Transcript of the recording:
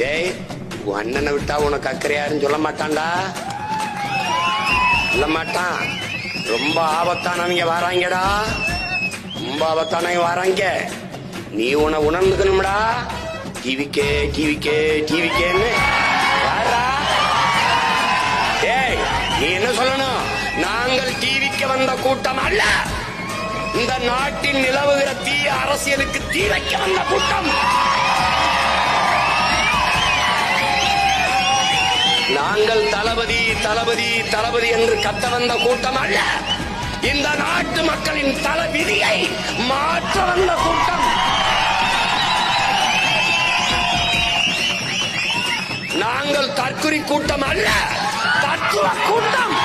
டேய், உன் அண்ணனை விட்டா உனக்கு அக்கறையாருன்னு சொல்ல மாட்டான்டா. சொல்ல மாட்டான். ரொம்ப ஆபத்தானவங்க வராங்கடா, ரொம்ப ஆபத்தானவங்க வராங்க. நீ உன உணர்ந்துக்கணும்டா. டிவிக்கே டிவிக்கே டிவிக்கேன்னு டேய், நீ என்ன சொல்லணும்? நாங்கள் டிவிக்கு வந்த கூட்டம் அல்ல, இந்த நாட்டின் நிலவுகிற தீய அரசியலுக்கு தீ வைக்க வந்த கூட்டம். நாங்கள் தளபதி தளபதி தளபதி என்று கத்த வந்த கூட்டம் அல்ல, இந்த நாட்டு மக்களின் தலைவிதியை மாற்ற வந்த கூட்டம். நாங்கள் தற்குறி கூட்டம் அல்ல, தத்துவ கூட்டம்.